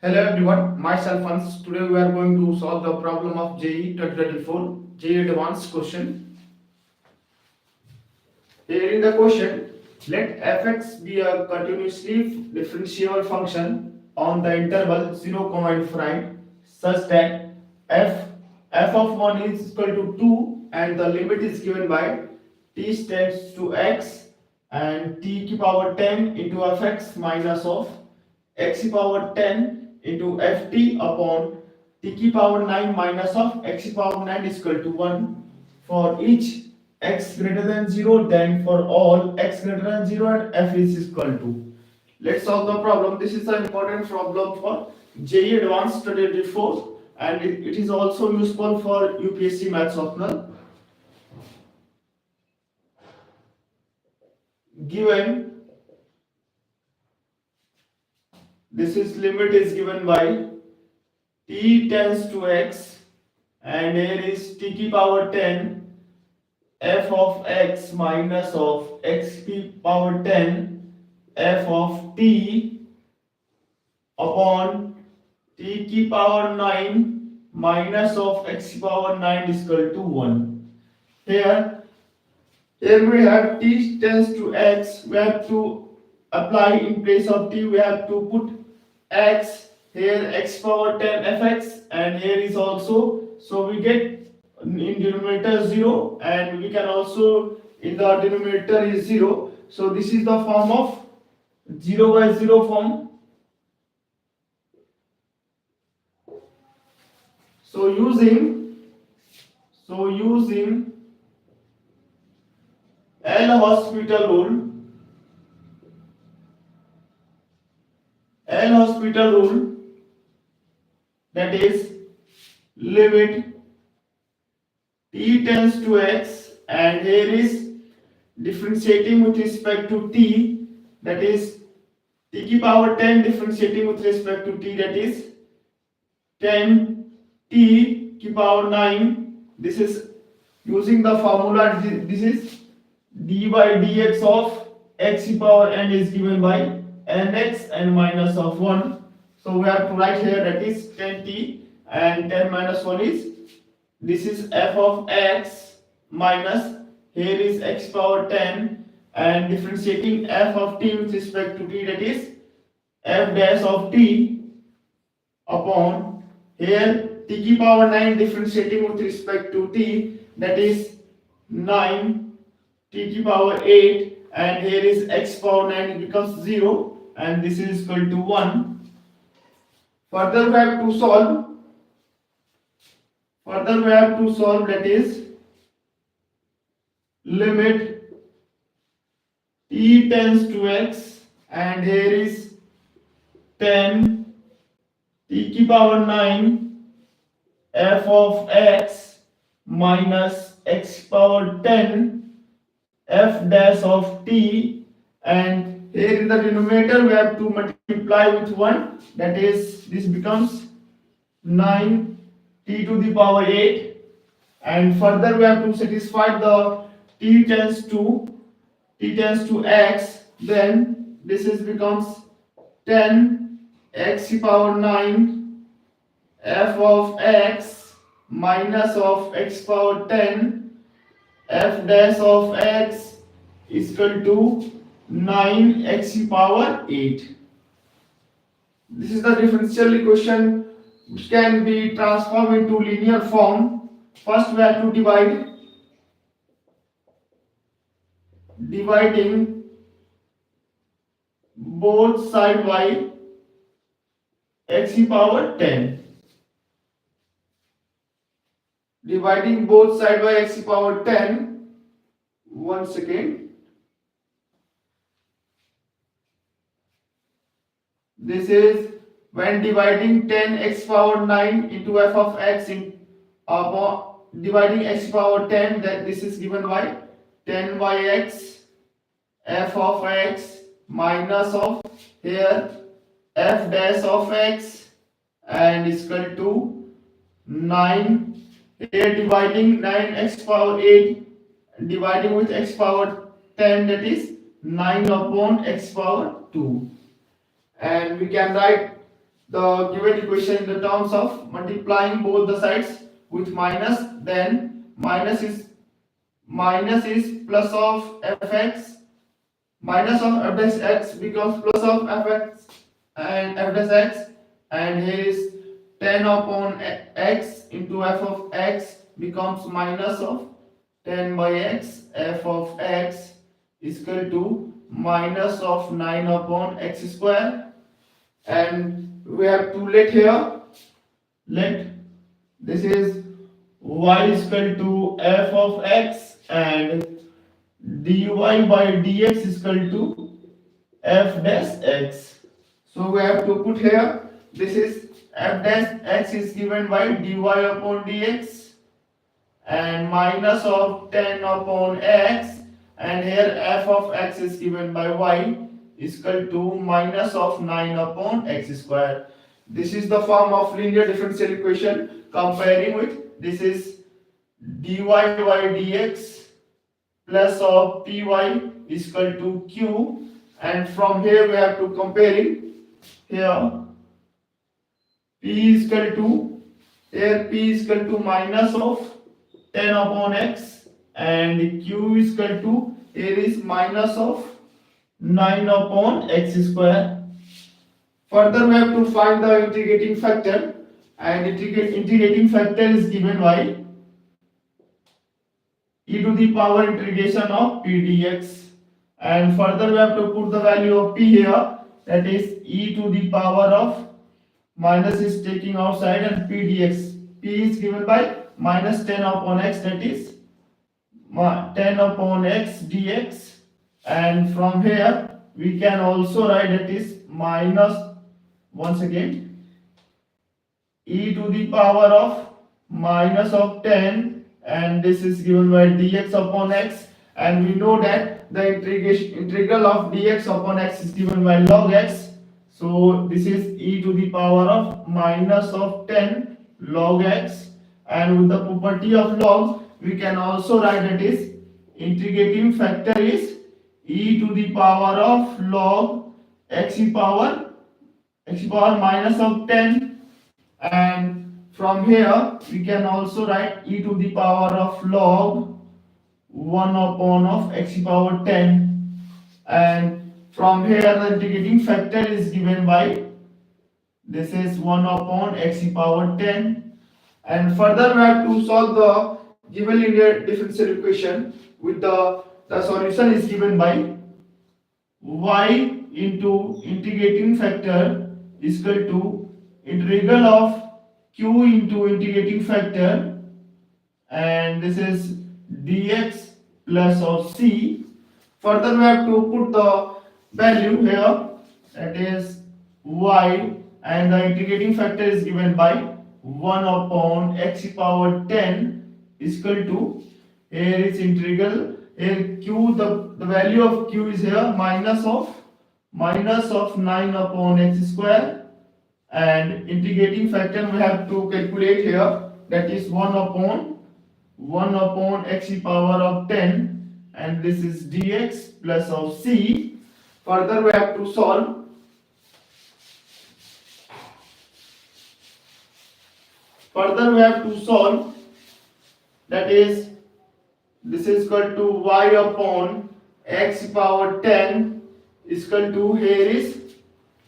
Hello everyone, myself Hans. Today we are going to solve the problem of JEE 2024 JEE Advanced question. Here in the question, let fx be a continuously differentiable function on the interval 0, infinite such that f of 1 is equal to 2 and the limit is given by t tends to x and t to power 10 into fx minus of x to power 10 into ft upon t to power 9 minus of x to power 9 is equal to 1 for each x greater than 0, then for all x greater than 0 and f is equal to. Let's solve the problem. This is an important problem for JEE Advanced 2024 and it is also useful for UPSC Maths Optional. Given this is limit is given by t tends to x and here is t to power 10 f of x minus of x to power 10 f of t upon t to power 9 minus of x to power 9 is equal to 1. Here we have t tends to x, we have to apply in place of t, we have to put x here x power 10 fx and here is also, so we get in denominator 0 and we can also in the denominator is 0, so this is the form of 0 by 0 form. So using L'Hospital rule, that is limit t tends to x and here is differentiating with respect to t, that is t to power 10 differentiating with respect to t, that is 10 t to power 9. This is using the formula, this is d by dx of x to power n is given by nx and minus of 1. So we have to write here, that is 10t and 10 minus 1 is, this is f of x minus here is x power 10 and differentiating f of t with respect to t, that is f dash of t upon here t to power 9 differentiating with respect to t, that is 9 t to power 8 and here is x power 9, it becomes 0 and this is equal to 1. Further we have to solve, that is limit t tends to x and here is 10 t to power 9 f of x minus x power 10 f dash of t, and here in the denominator we have to multiply with 1, that is this becomes 9 t to the power 8 and further we have to satisfy the t tends to x, then this is becomes 10 x to power 9 f of x minus of x power 10 f dash of x is equal to 9 x to power 8. This is the differential equation which can be transformed into linear form. First we have to dividing both side by x to power 10. Dividing both side by x to power 10. One second. This is when dividing 10 x power 9 into f of x in dividing x power 10, that this is given by 10 by x f of x minus of here f dash of x and is equal to 9. Here dividing 9x power 8 dividing with x power 10, that is 9 upon x power 2, and we can write the given equation in the terms of multiplying both the sides with minus, then minus is plus of fx, minus of f dash x becomes plus of fx and f dash x, and here is 10 upon x into f of x becomes minus of 10 by x. F of x is equal to minus of 9 upon x square, and we have to let here, let this is y is equal to f of x and dy by dx is equal to f dash x. So we have to put here, this is f dash x is given by dy upon dx and minus of 10 upon x, and here f of x is given by y is equal to minus of 9 upon x square. This is the form of linear differential equation comparing with, this is dy by dx plus of py is equal to q, and from here we have to comparing, here p is equal to, here p is equal to minus of 10 upon x and q is equal to, here is minus of 9 upon x square. Further we have to find the integrating factor, and integrating factor is given by e to the power integration of p dx, and further we have to put the value of p here, that is e to the power of, minus is taking outside, and p dx, p is given by minus 10 upon x, that is 10 upon x dx, and from here we can also write, that is minus, once again, e to the power of minus of 10, and this is given by dx upon x, and we know that the integral of dx upon x is given by log x, so this is e to the power of minus of 10 log x, and with the property of log we can also write, that is integrating factor is e to the power of log x power minus of 10, and from here we can also write e to the power of log 1 upon of x power 10, and from here the integrating factor is given by, this is 1 upon x power 10, and further we have to solve the given linear differential equation with the solution is given by y into integrating factor is equal to integral of q into integrating factor, and this is dx plus of c. Further we have to put the value here, that is y, and the integrating factor is given by 1 upon x power 10 is equal to, here is integral, here q, the value of q is here minus of 9 upon x square, and integrating factor we have to calculate here, that is 1 upon x power of 10, and this is dx plus of c. Further we have to solve, that is this is equal to y upon x power 10 is equal to, here is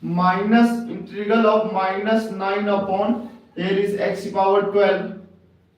minus integral of minus 9 upon, here is x power 12,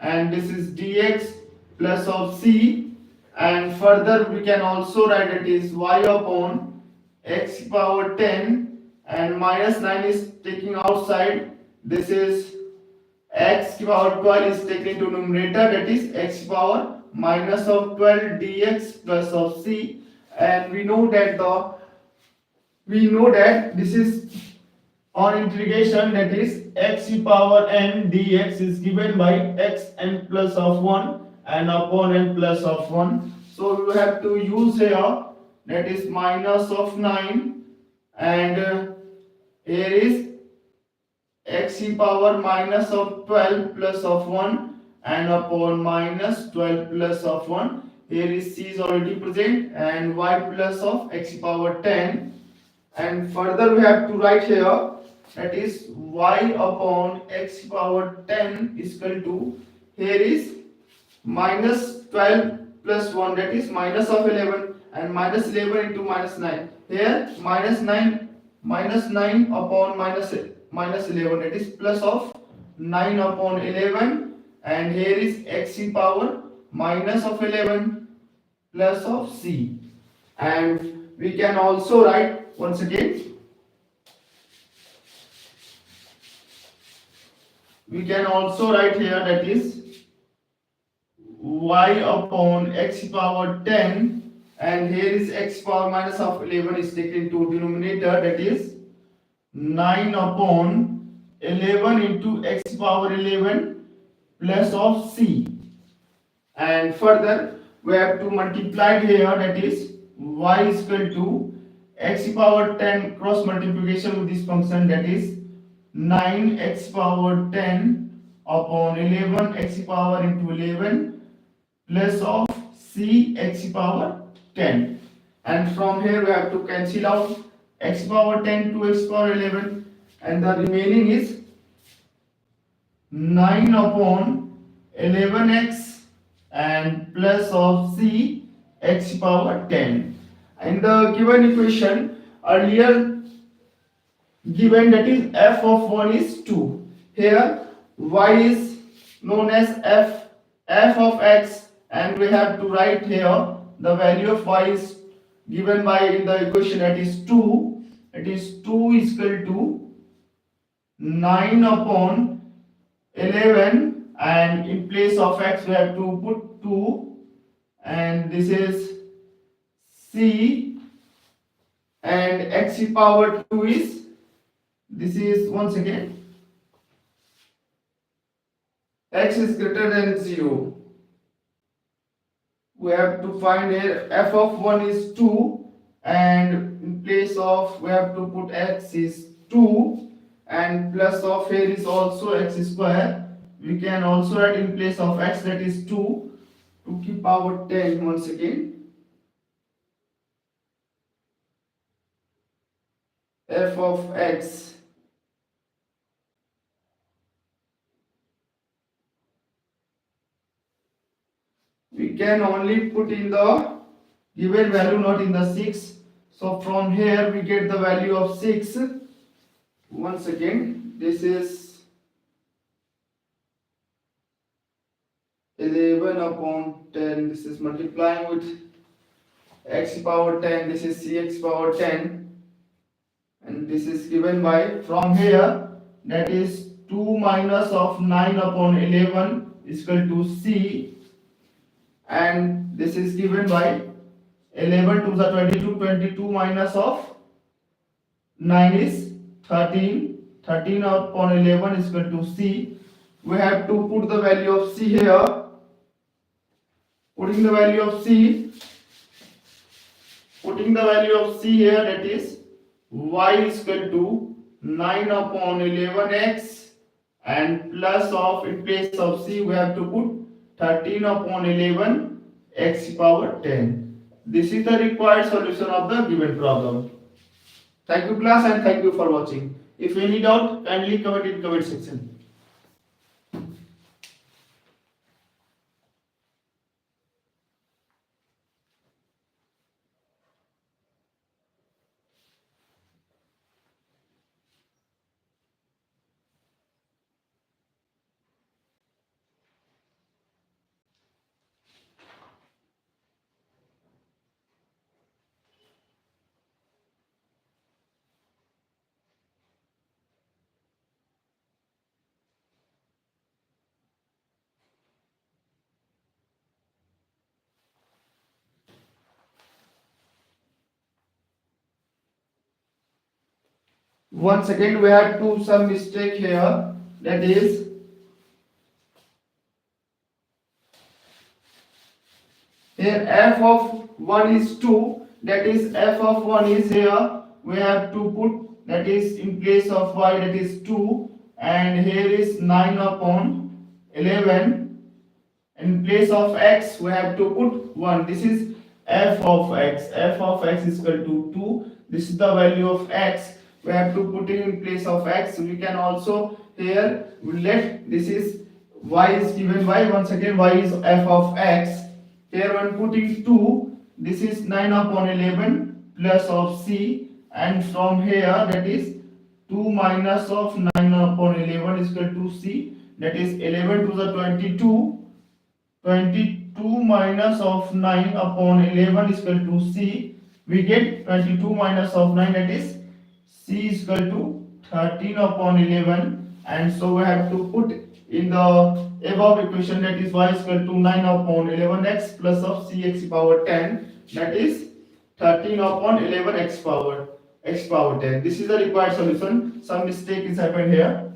and this is dx plus of c, and further we can also write, it is y upon x power 10 and minus 9 is taking outside, this is x power 12 is taken into numerator, that is x power minus of 12 dx plus of c, and we know that this is on integration, that is x power n dx is given by x n plus of 1 and upon n plus of 1, so we have to use here, that is minus of 9, and here is x power minus of 12 plus of 1 and upon minus 12 plus of 1, here is c is already present, and y plus of x power 10, and further we have to write here, that is y upon x power 10 is equal to, here is minus 12 plus 1, that is minus of 11, and minus 11 into minus 9. Here minus 9 upon minus 11, that is plus of 9 upon 11, and here is x e power minus of 11 plus of c. And we can also write once again, we can also write here, that is y upon x power 10, and here is x power minus of 11 is taken to denominator, that is 9 upon 11 into x power 11 plus of c. And further we have to multiply here, that is y is equal to x power 10 cross multiplication with this function, that is 9 x power 10 upon 11 x power into 11 plus of c x power 10. And from here we have to cancel out x power 10 to x power 11, and the remaining is 9 upon 11x and plus of c x power 10. In the given equation earlier given, that is f of 1 is 2. Here y is known as f of x, and we have to write here the value of y is given by in the equation, that is 2. It is 2 is equal to 9 upon 11, and in place of x we have to put 2, and this is c, and x power 2 is, this is once again x is greater than 0. We have to find here f of 1 is 2, and in place of we have to put x is 2, and plus of here is also x square. We can also write in place of x, that is 2 to keep power 10 once again. F of x we can only put in the given value, not in the 6. So from here we get the value of 6. Once again, this is 11 upon 10. This is multiplying with x power 10. This is cx power 10. And this is given by, from here, that is 2 minus of 9 upon 11 is equal to c, and this is given by 11 to the 22, 22 minus of 9 is 13, 13 upon 11 is equal to c. We have to put the value of c here. Putting the value of c here, that is y is equal to 9 upon 11x, and plus of, in place of c we have to put 13 upon 11 x power 10. This is the required solution of the given problem. Thank you class, and thank you for watching. If any doubt, kindly comment in comment section. Once again we have to some mistake here, that is here f of 1 is 2, that is f of 1 is here, we have to put, that is in place of y, that is 2, and here is 9 upon 11, in place of x we have to put 1. This is f of x is equal to 2. This is the value of x. we have to put in place of x. We can also here let this is y is given by, once again y is f of x. Here when putting 2, this is 9 upon 11 plus of c, and from here that is 2 minus of 9 upon 11 is equal to c, that is 11 to the 22. 22 minus of 9 upon 11 is equal to c. We get 22 minus of 9, that is c is equal to 13 upon 11, and so we have to put in the above equation, that is y is equal to 9 upon 11x plus of cx power 10, that is 13 upon 11 x power 10. This is the required solution. Some mistake is happened here.